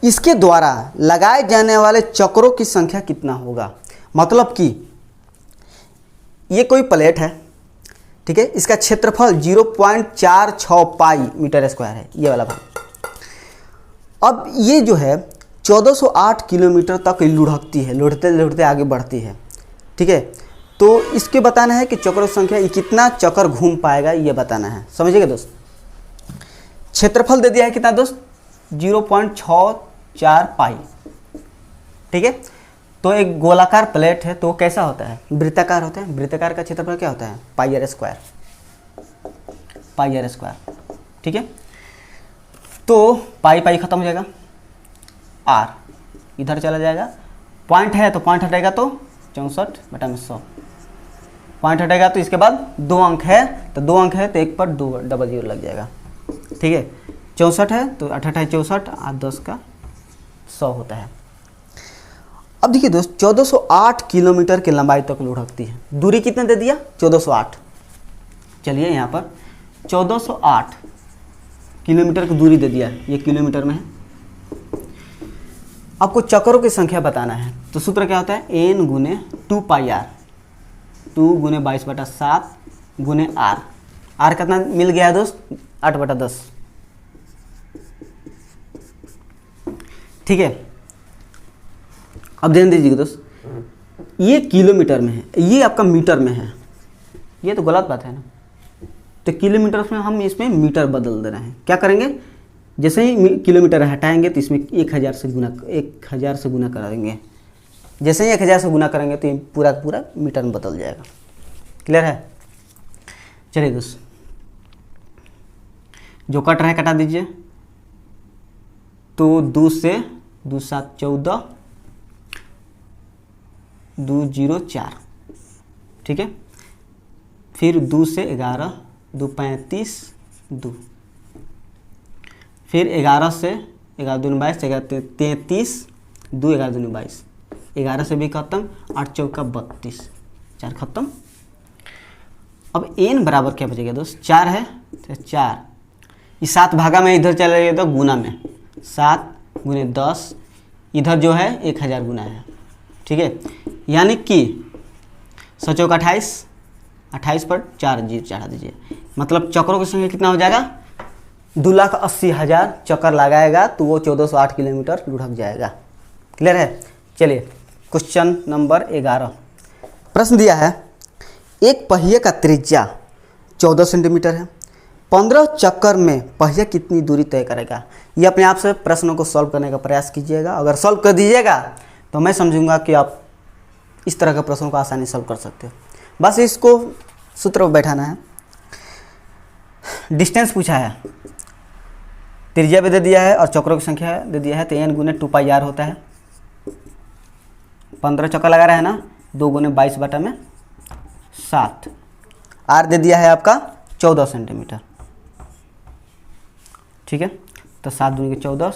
इसके द्वारा लगाए जाने वाले चक्रों की संख्या कितना होगा? मतलब कि ये कोई प्लेट है, ठीक है, इसका क्षेत्रफल 0.46 पाई मीटर स्क्वायर है, ये वाला भाग। अब ये जो है 1408 किलोमीटर तक लुढ़कती है, लुढ़ते लुढ़ते आगे बढ़ती है। ठीक है, तो इसके बताना है कि चक्रों की संख्या, ये कितना चक्कर घूम पाएगा, ये बताना है। समझिएगा दोस्त, क्षेत्रफल दे दिया है कितना दोस्त? 0.64 पाई। ठीक है, तो एक गोलाकार प्लेट है तो कैसा होता है, वृत्ताकार होता है। वृत्ताकार का क्षेत्रफल क्या होता है, pi r square, pi r square. ठीक है, तो पाई पाई खत्म हो जाएगा, आर इधर चला जाएगा, पॉइंट है तो पॉइंट हटेगा तो 64/100, पॉइंट हटेगा तो इसके बाद 2 अंक है, तो 2 अंक है तो 1 पर 2 डबल जीरो लग जाएगा। ठीक है, 64 है तो 8 8 64, 8 10 का 100 होता है। अब देखिए दोस्त, 1408 किलोमीटर की लंबाई तक लुढ़कती है। दूरी कितने दे दिया, 1408। चलिए यहाँ पर 1408 किलोमीटर की दूरी दे दिया है, ये किलोमीटर में है। आपको चक्रों की संख्या बताना है, तो सूत्र क्या होता है, n गुने 2 पाई आर, 2 गुने 22/7 गुने आर। आर कितना मिल गया है दोस्त, 8/10। ठीक है, अब ध्यान दीजिएगा दोस्त, ये किलोमीटर में है, ये आपका मीटर में है, ये तो गलत बात है ना। तो किलोमीटर में हम इसमें मीटर बदल दे रहे हैं। क्या करेंगे, जैसे ही किलोमीटर हटाएंगे तो इसमें 1000 से गुना करेंगे। जैसे ही 1000 से गुना करेंगे तो ये पूरा पूरा मीटर में बदल जाएगा। क्लियर है। चलिए दोस्त, जो कट रहा है कटा दीजिए। तो 2 से 2 7 14, 2 0 4। ठीक है, फिर 2 से 11, 2 35, 2, फिर 11 से 11 दूनी 22, 33, 2 11 दूनी 22, 11 से भी खत्म, 8 चौका 32, 4 खत्म। अब n बराबर क्या बचेगा दोस्त, 4 है तो 4, इस 7 भागा में इधर चला गया तो गुना में 7 गुने 10, इधर जो है 1000 गुना है। ठीक है, यानी कि 7 चौका 28, 28 पर 4 जीरो चढ़ा दीजिए, मतलब चक्रों की संख्या कितना हो जाएगा, 2,80,000 चक्कर लगाएगा तो वो 1408 किलोमीटर लुढ़क जाएगा। क्लियर है। चलिए क्वेश्चन नंबर 11, प्रश्न दिया है, एक पहिए का त्रिज्या 14 सेंटीमीटर है, 15 चक्कर में पहिया कितनी दूरी तय करेगा। ये अपने आप से प्रश्नों को सॉल्व करने का प्रयास कीजिएगा। अगर सॉल्व कर दीजिएगा तो मैं समझूंगा कि आप इस तरह के प्रश्नों को आसानी सॉल्व कर सकते हो। बस इसको सूत्र में बैठाना है। डिस्टेंस पूछा है, त्रिज्या भी दे दिया है और चक्रों की संख्या दे दिया है, तो n गुने 2 पाई आर होता है। 15 चक्कर लगा रहा है ना, 2 गुने 22/7। आर दे दिया है आपका 14 सेंटीमीटर। ठीक है, तो 7 दूनी के 14,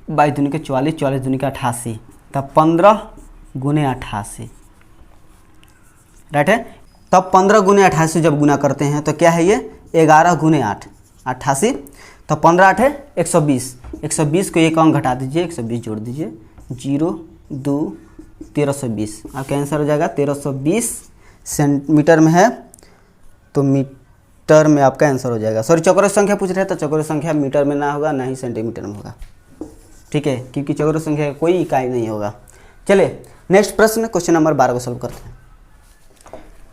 22 दूनी के 44, 44 दूनी के 88, तब 15 गुने 88। राइट है। तब 15 गुने 88 जब गुना करते हैं तो क्या है ये, 11 गुने 8 88, तो 15 8 है 120, 120 को एक अंक घटा दीजिए, 120 जोड़ दीजिए, 0 2 1320। आपका आंसर हो जाएगा 1320 सेंटीमीटर में है, तो मीटर में आपका आंसर हो जाएगा। सॉरी, चक्रों की संख्या पूछ रहे हैं तो चक्रों की संख्या मीटर में ना होगा, ना ही सेंटीमीटर में होगा। ठीक है, क्योंकि चक्रों की संख्या का कोई इकाई नहीं होगा। चलिए नेक्स्ट प्रश्न, क्वेश्चन नंबर 12 को सॉल्व करते हैं।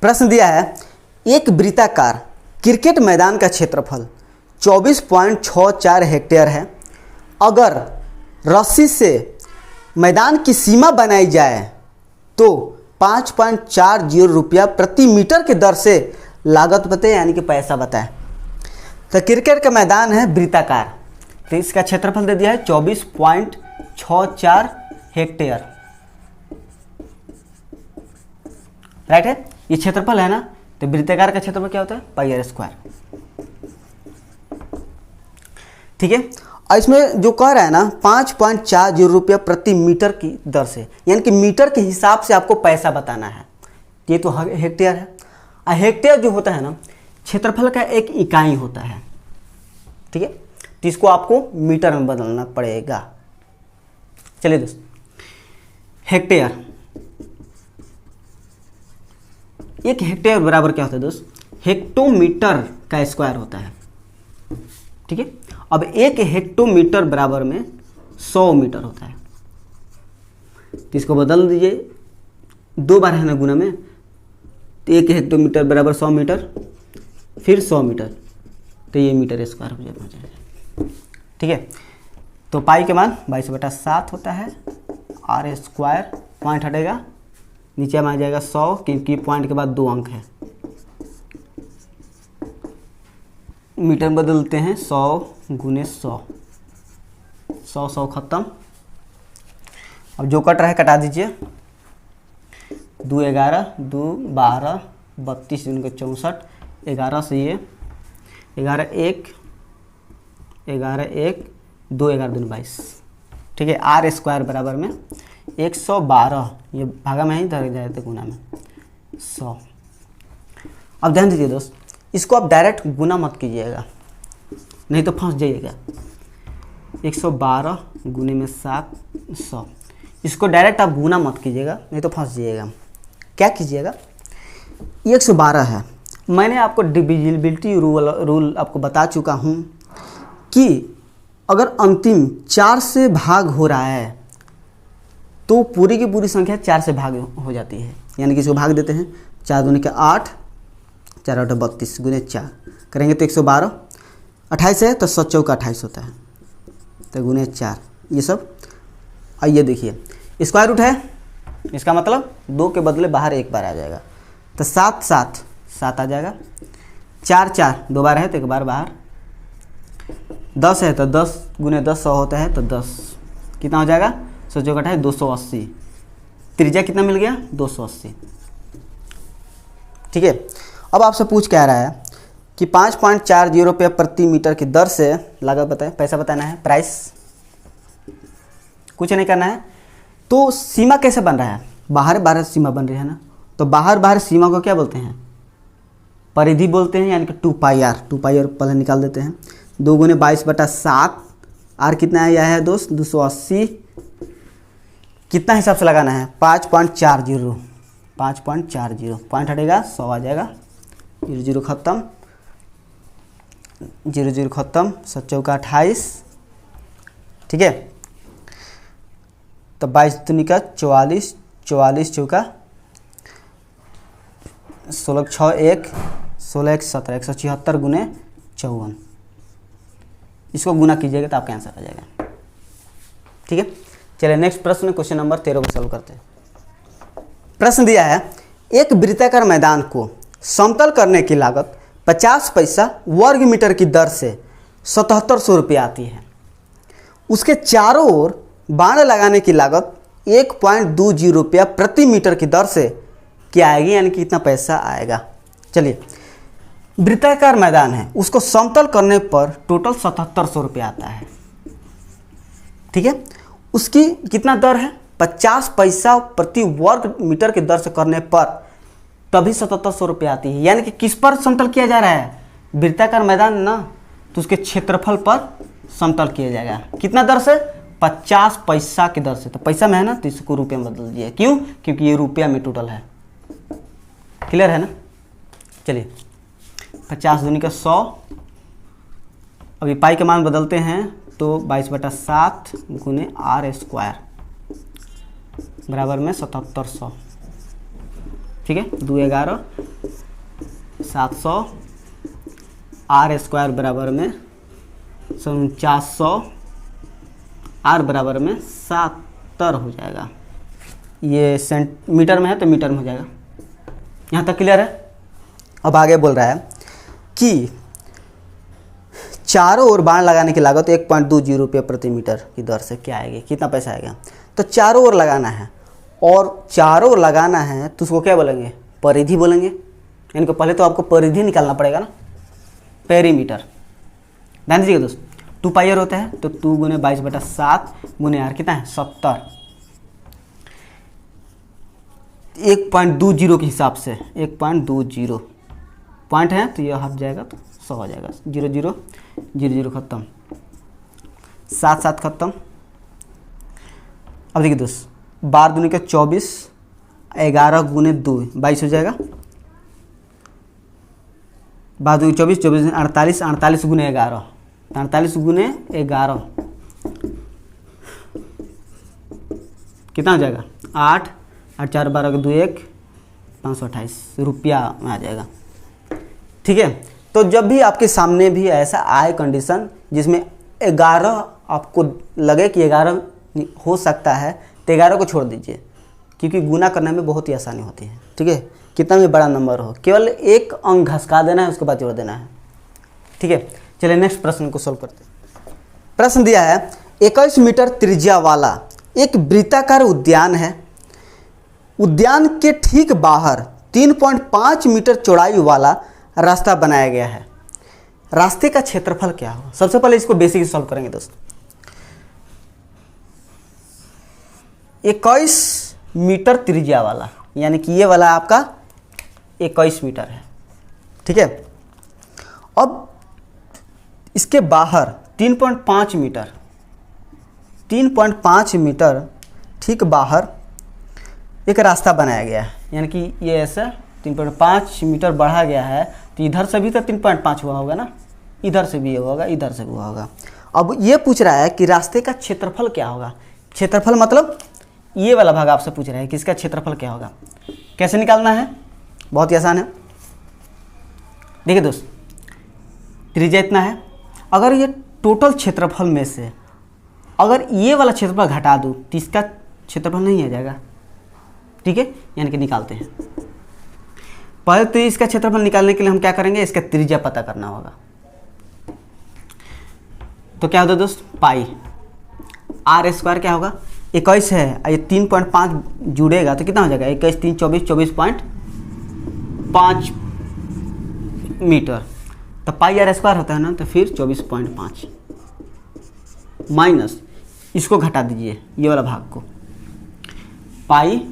प्रश्न दिया है, एक वृत्ताकार क्रिकेट मैदान का क्षेत्रफल 24.64 हेक्टेयर है। अगर रस्सी से मैदान की सीमा बनाई जाए तो 5.40 रुपया प्रति मीटर के दर से लागत बताए, यानी कि पैसा बताए। तो क्रिकेट का मैदान है वृत्ताकार, तो इसका क्षेत्रफल दे दिया है 24.64 हेक्टेयर। राइट है, ये क्षेत्रफल है ना, तो वृत्ताकार का क्षेत्रफल क्या होता है, पाई आर स्क्वायर। ठीक है, और इसमें जो कह रहा है ना 5.40 रुपया प्रति मीटर की दर से, यानी कि मीटर के हिसाब से आपको पैसा बताना है। ये तो हेक्टेयर है, और हेक्टेयर जो होता है ना क्षेत्रफल का एक इकाई होता है। ठीक है, तो इसको आपको मीटर में बदलना पड़ेगा। चलिए दोस्त, हेक्टेयर, एक हेक्टेयर बराबर क्या होता है दोस्त, हेक्टोमीटर का स्क्वायर होता है। ठीक है, अब एक हेक्टोमीटर बराबर में 100 मीटर होता है, तो इसको बदल दीजिए, 2 बार है ना गुना में, तो एक हेक्टोमीटर बराबर 100 मीटर, फिर 100 मीटर, तो ये मीटर स्क्वायर हो जाएगा। ठीक है, तो पाई के मान 22/7 होता है, आर स्क्वायर, पॉइंट हटेगा, नीचे में आ जाएगा 100 क्योंकि पॉइंट के बाद 2 अंक है। मीटर बदलते हैं 100 गुने 100, 100 खत्म। अब जो कट रहा है कटा दीजिए। 2 11, 2 12, 32 दूनी का 64, 11 से ये 11 1, 11 1, 2 11 दूनी 22, ठीक है। आर स्क्वायर बराबर में 112, ये भागा में ही धर जाए थे गुना में 100। अब ध्यान दीजिए दोस्त, इसको आप डायरेक्ट गुना मत कीजिएगा, नहीं तो फंस जाइएगा। 112 गुने में 7, 100, इसको डायरेक्ट आप गुना मत कीजिएगा, नहीं तो फंस जाइएगा। क्या कीजिएगा, 112 है, मैंने आपको डिविजिबिलिटी रूल आपको बता चुका हूँ कि अगर अंतिम 4 से भाग हो रहा है तो पूरी की पूरी संख्या 4 से भाग हो जाती है, यानी कि इसको भाग देते हैं। 4 दूनी का 8, 4 8 32 गुने 4 करेंगे तो 112, 28 है तो 7 चौका 28 होता है, तो गुने 4 ये सब। आइए देखिए, स्क्वायर रूट है, इसका मतलब 2 के बदले बाहर 1 बार आ जाएगा, तो 7 7 7 आ जाएगा। 4 4 2 बार है तो 1 बार बाहर। 10 है तो 10 गुने 10 100 होता है, तो 10 कितना हो जाएगा, 100 चौका 28 280, त्रिज्या कितना मिल गया 280, ठीक है। अब आपसे पूछ क्या रहा है कि 5.40 रुपये प्रति मीटर की दर से लागत बताए, पैसा बताना है, प्राइस, कुछ नहीं करना है। तो सीमा कैसे बन रहा है, बाहर बाहर सीमा बन रही है ना, तो बाहर बाहर सीमा को क्या बोलते हैं, परिधि बोलते हैं, यानी कि 2πr, 2πr पहले निकाल देते हैं। 2 गुने 22/7, आर कितना आया है दोस्त 280, कितना हिसाब से लगाना है 5.40, 5.40 पॉइंट हटेगा 100 आ जाएगा, 0 0 खत्म, 0 0 खत्म, 7 चौका 28, ठीक है। तो 22 दूनी का 44, 44 चौका 16 6 1, 16 1 17, 176 गुने 54, इसको गुना कीजिएगा तो आपका आंसर आ जाएगा, ठीक है। चलिए नेक्स्ट प्रश्न, क्वेश्चन नंबर 13 को सॉल्व करते हैं। प्रश्न दिया है, एक वृत्ताकार मैदान को समतल करने की लागत 50 पैसा वर्ग मीटर की दर से 7700 रुपये आती है। उसके चारों ओर बाण लगाने की लागत 1.20 रुपया प्रति मीटर की दर से क्या आएगी, यानी कि कितना पैसा आएगा। चलिए, वृत्ताकार मैदान है, उसको समतल करने पर टोटल 7700 रुपये आता है, ठीक है। उसकी कितना दर है 50 पैसा प्रति वर्ग मीटर की दर से करने पर तभी 7700 रुपये आती है, यानी कि किस पर समतल किया जा रहा है, वृत्ताकार मैदान ना, तो उसके क्षेत्रफल पर समतल किया जाएगा। कितना दर से 50 पैसा की दर से, तो पैसा में है ना तो इसको रुपये में बदल दिए, क्यों, क्योंकि ये रुपया में टोटल है, क्लियर है ना। चलिए 50 दूनी का 100, अभी पाई के मान बदलते हैं तो 22/7 गुने आर स्क्वायर बराबर में 7700, ठीक है। 2 11 700, आर स्क्वायर बराबर में 4900, आर बराबर में 70 हो जाएगा। ये सेंटीमीटर में है तो मीटर में हो जाएगा। यहाँ तक क्लियर है। अब आगे बोल रहा है कि चारों ओर बाण लगाने की लागत 1.20 रुपये प्रति मीटर की दर से क्या आएगी, कितना पैसा आएगा। तो चारों ओर लगाना है, और चारों ओर लगाना है तो उसको क्या बोलेंगे, परिधि बोलेंगे। इनको पहले तो आपको परिधि निकालना पड़ेगा ना, पेरीमीटर। ध्यान दीजिएगा दोस्त, 2πr होता है तो 2 गुने 22/7 गुने आर कितना है 70, 1.20 के हिसाब से 1.20 पॉइंट है तो यह हट जाएगा तो 100 हो जाएगा। 0 0 0 0 खत्म, 7 7 खत्म। अब देखिए दोस्त, 12 दूनी का 24, 11 गुने 2 22 हो जाएगा। 12 दूनी 24, 24 48, 48 गुने 11, 48 गुने 11 कितना हो जाएगा 8, 8 4 12 2 1 528 रुपया में आ जाएगा, ठीक है। तो जब भी आपके सामने भी ऐसा आए कंडीशन जिसमें 11 आपको लगे कि 11 हो सकता है, तो तो 11 को छोड़ दीजिए, क्योंकि गुना करने में बहुत ही आसानी होती है। ठीक है, कितना भी बड़ा नंबर हो, केवल एक अंक घसका देना है, उसके बाद जोड़ देना है। ठीक है, चलिए नेक्स्ट प्रश्न को सोल्व करते हैं। प्रश्न दिया है 21 मीटर त्रिज्या वाला एक वृत्ताकार उद्यान है। उद्यान के ठीक बाहर 3.5 मीटर चौड़ाई वाला रास्ता बनाया गया है। रास्ते का क्षेत्रफल क्या होगा? सबसे पहले इसको बेसिक सॉल्व करेंगे दोस्तों। 21 मीटर त्रिज्या वाला, यानी कि ये वाला आपका 21 मीटर है। ठीक है, अब इसके बाहर 3.5 मीटर, 3.5 मीटर ठीक बाहर एक रास्ता बनाया गया है, यानी कि ये ऐसा 3.5 मीटर बढ़ा गया है, तो इधर से भी तो 3.5 हुआ होगा ना, इधर से भी होगा, इधर से भी हुआ होगा। अब ये पूछ रहा है कि रास्ते का क्षेत्रफल क्या होगा। क्षेत्रफल मतलब ये वाला भाग आपसे पूछ रहा है कि इसका क्षेत्रफल क्या होगा। कैसे निकालना है? बहुत ही आसान है। देखिए दोस्त, त्रिज्या इतना है, अगर ये टोटल क्षेत्रफल में से अगर ये वाला क्षेत्रफल घटा दूँ तो इसका क्षेत्रफल नहीं आ जाएगा। ठीक है, यानी कि निकालते हैं। पहले तो इसका क्षेत्रफल निकालने के लिए हम क्या करेंगे, इसका त्रिज्या पता करना होगा। तो क्या होता है दोस्त, पाई आर स्क्वायर क्या होगा, 21 है, ये 3.5 जुड़ेगा तो कितना हो जाएगा, 21 3 24, 24.5 मीटर। तो पाई आर स्क्वायर होता है ना, तो फिर 24.5 माइनस इसको घटा दीजिए, ये वाला भाग को। पाई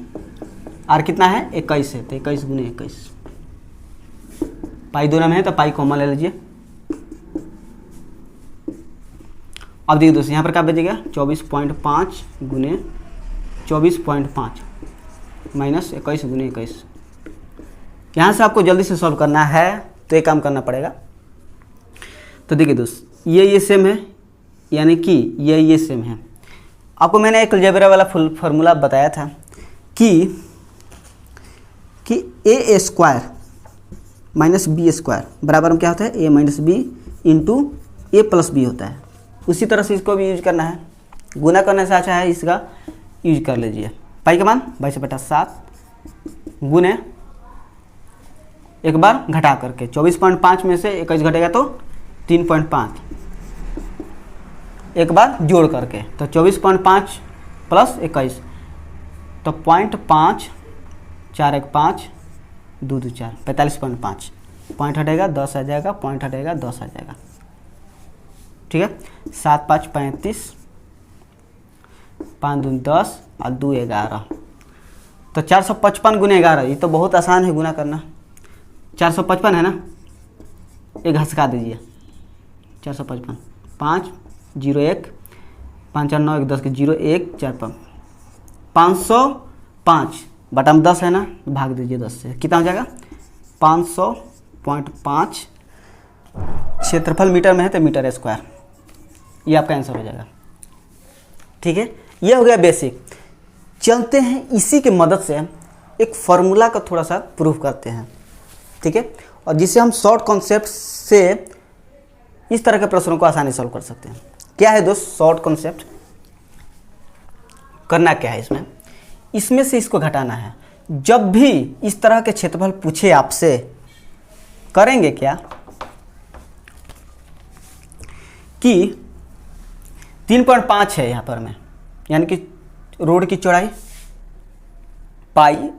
आर कितना है, 21 है, तो 21 गुने 21। पाई दो में है तो पाई कॉमन ले लीजिए। अब देखिए दोस्तों, यहाँ पर क्या बचेगा, 24.5 गुने 24.5 माइनस 21 गुने 21। यहाँ से आपको जल्दी से सॉल्व करना है तो एक काम करना पड़ेगा। तो देखिए दोस्त, ये सेम है, यानी कि ये सेम है। आपको मैंने एक अलजेब्रा वाला फुल फार्मूला बताया था कि ए स्क्वायर माइनस बी स्क्वायर बराबर में क्या होता है, ए माइनस बी इंटू ए प्लस बी होता है। उसी तरह से इसको भी यूज करना है। गुना करने से अच्छा है इसका यूज कर लीजिए। पाई का मान 22/7 गुने एक बार घटा करके 24.5 में से 21 घटेगा तो 3.5, एक बार जोड़ करके तो 24.5 प्लस 21 तो 0.5 4 1 5 2 2 4 45.5। पॉइंट हटेगा 10 आ जाएगा, पॉइंट हटेगा 10 आ जाएगा। ठीक है, 7 5 35, 5 2 10 और 2 11, तो 455 गुने 11। ये तो बहुत आसान है गुना करना। 455 है ना, एक घसका दीजिए 455, 5 0 1 5 4 9 1 10 के 0 1 4 5 505 बटा में 10 है ना, भाग दीजिए 10 से, कितना हो जाएगा 500.5। क्षेत्रफल मीटर में है तो मीटर स्क्वायर, ये आपका आंसर हो जाएगा। ठीक है, ये हो गया बेसिक। चलते हैं इसी की मदद से एक फार्मूला का थोड़ा सा प्रूफ करते हैं। ठीक है, और जिससे हम शॉर्ट कॉन्सेप्ट से इस तरह के प्रश्नों को आसानी सॉल्व कर सकते हैं। क्या है दोस्त शॉर्ट कॉन्सेप्ट? करना क्या है इसमें से इसको घटाना है। जब भी इस तरह के क्षेत्रफल पूछे आपसे, करेंगे क्या कि 3.5 है यहाँ पर में, यानी कि रोड की चौड़ाई पाई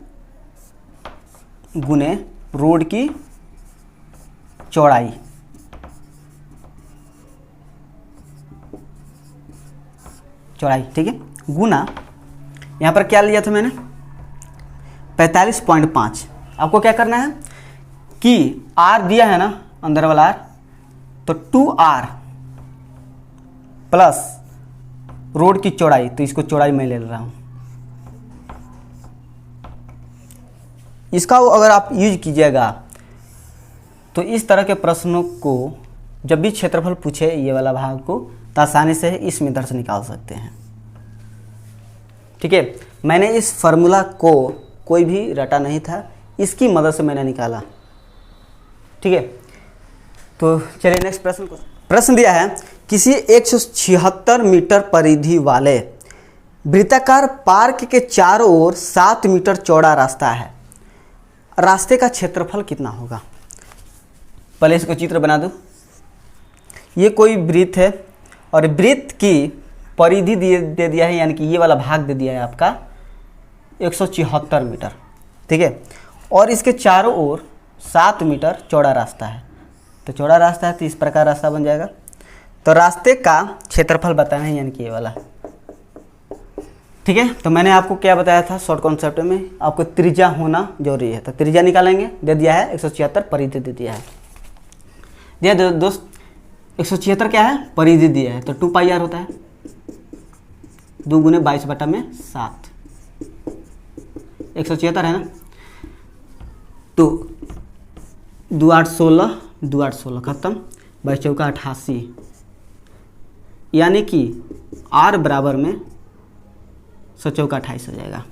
गुने रोड की चौड़ाई, ठीक है, गुना यहाँ पर क्या लिया था मैंने 45.5। आपको क्या करना है कि R दिया है ना अंदर वाला R, तो 2R प्लस रोड की चौड़ाई, तो इसको चौड़ाई मैं ले रहा हूँ। इसका अगर आप यूज कीजिएगा तो इस तरह के प्रश्नों को जब भी क्षेत्रफल पूछे ये वाला भाग को, तो आसानी से इस मेथड से निकाल सकते हैं। ठीक है, मैंने इस फार्मूला को कोई भी रटा नहीं था, इसकी मदद से मैंने निकाला। ठीक है, तो चलिए नेक्स्ट प्रश्न दिया है किसी 176 मीटर परिधि वाले वृत्ताकार पार्क के चारों ओर 7 मीटर चौड़ा रास्ता है, रास्ते का क्षेत्रफल कितना होगा? पहले इसको चित्र बना दो। ये कोई वृत्त है और वृत्त की परिधि दे दिया है, यानी कि ये वाला भाग दे दिया है आपका 174 मीटर, ठीक है। और इसके चारों ओर 7 मीटर चौड़ा रास्ता है। तो चौड़ा रास्ता है तो इस प्रकार रास्ता बन जाएगा। तो रास्ते का क्षेत्रफल बताना है, यानी कि ये वाला, ठीक है। तो मैंने आपको क्या बताया था शॉर्ट कॉन्सेप्ट में, आपको त्रिज्या होना जरूरी है। तो त्रिज्या निकालेंगे, दे दिया है 176, परिधि दे दिया है। दिया दोस्त 176 क्या है? परिधि दिया है। तो 2 पाई आर होता है, 2 गुने 22/7, 176 है ना। तो 2 8 16, 2 8 16 खत्म, 22 चौका 88, यानी कि आर बराबर में 100 चौका 28 हो जाएगा।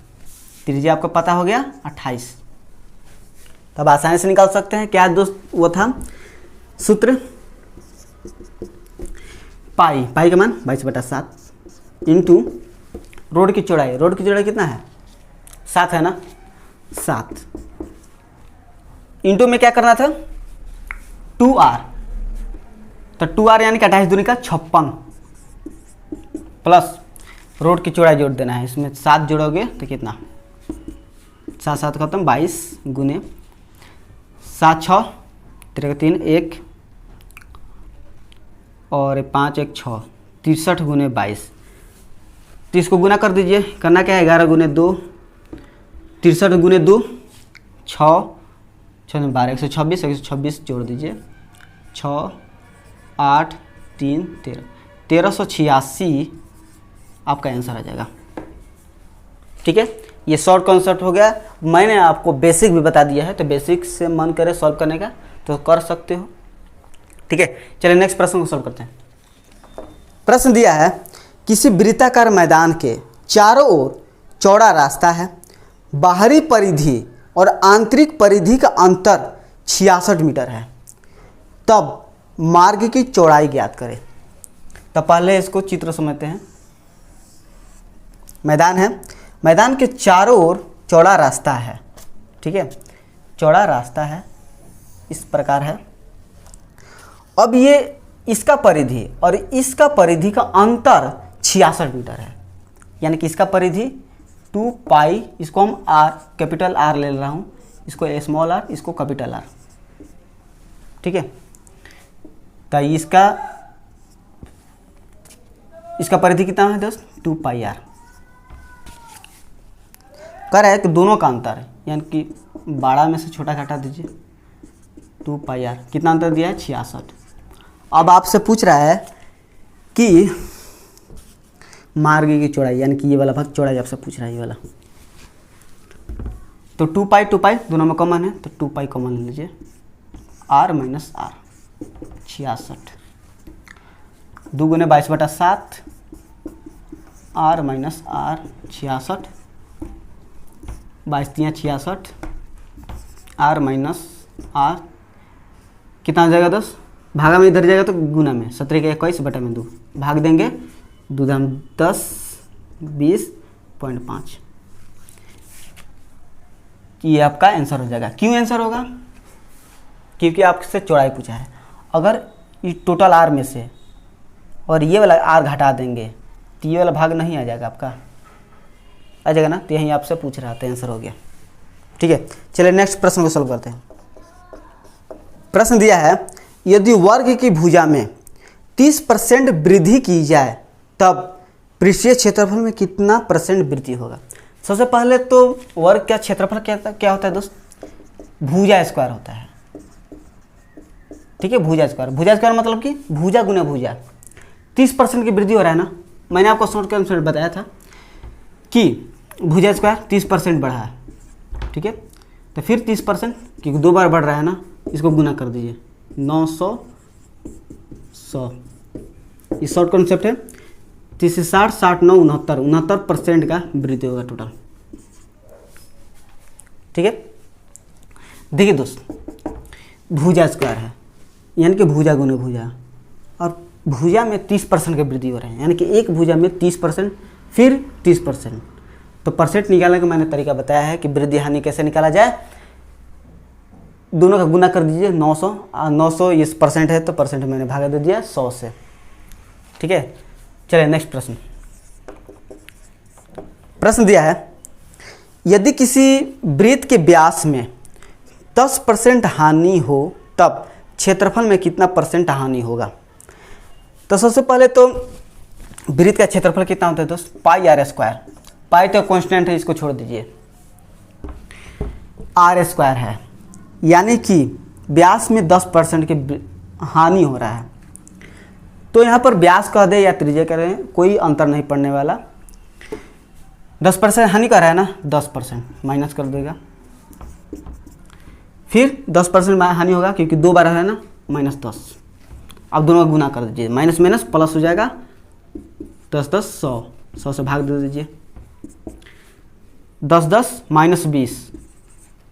त्रिज्या आपको पता हो गया 28। तब आसानी से निकाल सकते हैं। क्या दोस्त वो था सूत्र? पाई का मान 22/7 इंटू रोड की चौड़ाई। रोड की चौड़ाई कितना है? 7 है ना, 7 इंटू में क्या करना था? 2r। तो 2r यानी कि 28 दूनी का 56 प्लस रोड की चौड़ाई जोड़ देना है। इसमें 7 जोड़ोगे तो कितना? 7 7 खत्म, 22 गुने 7 6 3 3 1 और 5 1 6, 63 गुने 22। तो इसको गुना कर दीजिए। करना क्या है? 11 गुने 2, 63 गुने 2 6 6 12, 126, 126 जोड़ दीजिए, 6 8 3 13, 1386 आपका आंसर आ जाएगा, ठीक है। ये शॉर्ट कॉन्सेप्ट हो गया। मैंने आपको बेसिक भी बता दिया है, तो बेसिक से मन करे सॉल्व करने का तो कर सकते हो, ठीक है। चलिए नेक्स्ट प्रश्न को सॉल्व करते हैं। प्रश्न दिया है, किसी वृत्ताकार मैदान के चारों ओर चौड़ा रास्ता है, बाहरी परिधि और आंतरिक परिधि का अंतर 66 मीटर है, तब मार्ग की चौड़ाई ज्ञात करें। तो पहले इसको चित्र समझते हैं। मैदान है, मैदान के चारों ओर चौड़ा रास्ता है, ठीक है। चौड़ा रास्ता है, इस प्रकार है। अब ये इसका परिधि और इसका परिधि का अंतर 66 मीटर है, यानी कि इसका परिधि 2 पाई, इसको हम आर, कैपिटल आर ले रहा हूँ, इसको स्मॉल आर, इसको कैपिटल आर, ठीक है। तो इसका परिधि कितना है दोस्त? 2 पाई आर। कर है कि दोनों का अंतर है, यानी कि 12 में से छोटा घटा दीजिए, 2 पाई आर। कितना अंतर दिया है? 66। अब आपसे पूछ रहा है कि मार्ग की चौड़ाई, यानी कि ये वाला भाग चौड़ाई आपसे पूछ रहा है, ये वाला। तो 2 पाई दोनों में कॉमन है, तो 2 पाई कॉमन ले लीजिए, आर माइनस आर 66, 2 गुने 22/7, R minus R 66, 22 3 66, R minus R कितना हो जाएगा दोस्त? भागा में इधर जाएगा तो गुना में, 17 के 21/2 भाग देंगे, 2 दाम 10 20.5। ये आपका आंसर हो जाएगा। क्यों आंसर होगा? क्योंकि आपसे चौड़ाई पूछा है। अगर ये टोटल आर में से और ये वाला आर घटा देंगे तो ये वाला भाग नहीं आ जाएगा, आपका आ जाएगा ना। तो यही आपसे पूछ रहा था, आंसर हो गया, ठीक है। चलिए नेक्स्ट प्रश्न को सॉल्व करते हैं। प्रश्न दिया है, यदि वर्ग की भुजा में 30% वृद्धि की जाए तब पृष्ठीय क्षेत्रफल में कितना % वृद्धि होगा? सबसे पहले तो वर्ग का क्षेत्रफल क्या होता है दोस्त? भुजा स्क्वायर होता है, ठीक है। भुजा स्क्वायर मतलब कि भुजा गुना भुजा, 30% की वृद्धि हो रहा है ना। मैंने आपको शॉर्ट कॉन्सेप्ट बताया था कि भुजा स्क्वायर 30% बढ़ा है, ठीक है। तो फिर 30% क्योंकि 2 बार बढ़ रहा है ना, इसको गुना कर दीजिए, 900 100, ये शॉर्ट कॉन्सेप्ट है। 30 से 60 60 9 69% का वृद्धि होगा टोटल, ठीक है। देखिए दोस्त, भुजा स्क्वायर है, यानी कि भुजा गुने भुजा, और भुजा में 30% की वृद्धि हो रही है, यानी कि एक भुजा में 30% फिर 30%। तो परसेंट निकालने का मैंने तरीका बताया है कि वृद्धि हानि कैसे निकाला जाए। दोनों का गुना कर दीजिए 900, 900 इस परसेंट है तो परसेंट मैंने भागा दे दिया 100 से। ठीक है, चलिए नेक्स्ट प्रश्न। प्रश्न दिया है, यदि किसी वृत्त के व्यास में 10% हानि हो तब क्षेत्रफल में कितना परसेंट हानि होगा। तो सबसे पहले तो वृत्त का क्षेत्रफल कितना होता है दोस्त, पाई आर स्क्वायर। पाई तो कांस्टेंट है, इसको छोड़ दीजिए, आर स्क्वायर है, यानी कि व्यास में 10% की हानि हो रहा है। तो यहाँ पर व्यास कह दे या त्रिज्या कह रहे हैं, कोई अंतर नहीं पड़ने वाला। 10% हानि कर रहा है ना, 10% माइनस कर देगा, फिर 10% हानि होगा क्योंकि 2 बार है ना, -10। अब दोनों का गुना कर दीजिए, माइनस माइनस प्लस हो जाएगा, 10 10 100, 100 से भाग दे दीजिए, 10 10 -20,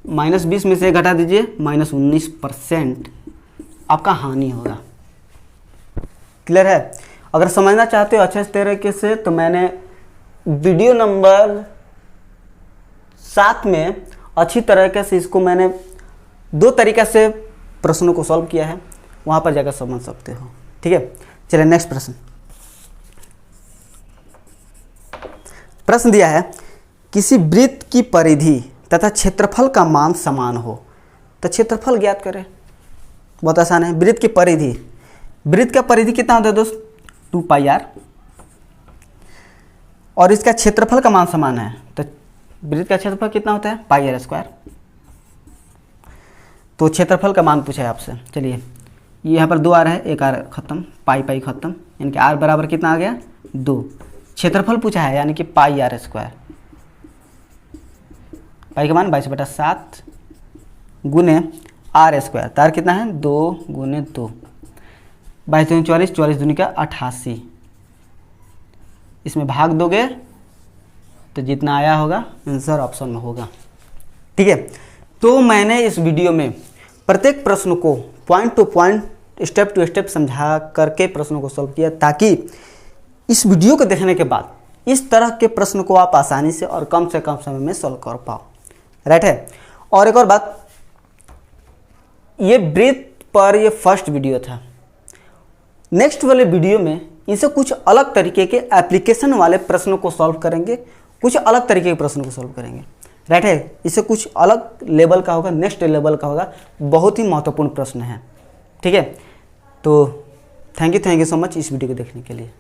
-20 में से घटा दीजिए, -19% आपका हानि होगा। क्लियर है। अगर समझना चाहते हो अच्छे तरीके से तो मैंने वीडियो नंबर 7 में अच्छी तरीके से इसको मैंने 2 तरीके से प्रश्नों को सॉल्व किया है, वहाँ पर जाकर समझ सकते हो। ठीक है, चलिए नेक्स्ट प्रश्न। प्रश्न दिया है, किसी वृत्त की परिधि तथा क्षेत्रफल का मान समान हो तो क्षेत्रफल ज्ञात करें। बहुत आसान है। वृत्त की परिधि, वृत्त का परिधि कितना होता है दोस्त, 2πr, और इसका क्षेत्रफल का मान समान है तो वृत्त का क्षेत्रफल कितना होता है, πr स्क्वायर। तो क्षेत्रफल का मान पूछा है आपसे। चलिए यहाँ पर 2 आर है, 1 आर खत्म, पाई खत्म, यानी कि आर बराबर कितना आ गया, 2। क्षेत्रफल पूछा है यानी कि πr स्क्वायर, पाई का मान 22/7 गुने आर स्क्वायर, तार कितना है 2 गुने 2, 22 दूनी 44, 44 दूनी का 88, इसमें भाग दोगे तो जितना आया होगा आंसर ऑप्शन में होगा। ठीक है, तो मैंने इस वीडियो में प्रत्येक प्रश्न को point to point, step to step समझा करके प्रश्नों को सॉल्व किया, ताकि इस वीडियो को देखने के बाद इस तरह के प्रश्न को आप आसानी से और कम से कम समय में सॉल्व कर पाओ। राइट है। और एक और बात, ये वृत्त पर ये फर्स्ट वीडियो था। नेक्स्ट वाले वीडियो में इसे कुछ अलग तरीके के एप्लीकेशन वाले प्रश्नों को सॉल्व करेंगे, कुछ अलग तरीके के प्रश्नों को सॉल्व करेंगे। राइट है, इसे कुछ अलग लेवल का होगा, नेक्स्ट लेवल का होगा, बहुत ही महत्वपूर्ण प्रश्न है। ठीक है, तो थैंक यू सो मच इस वीडियो को देखने के लिए।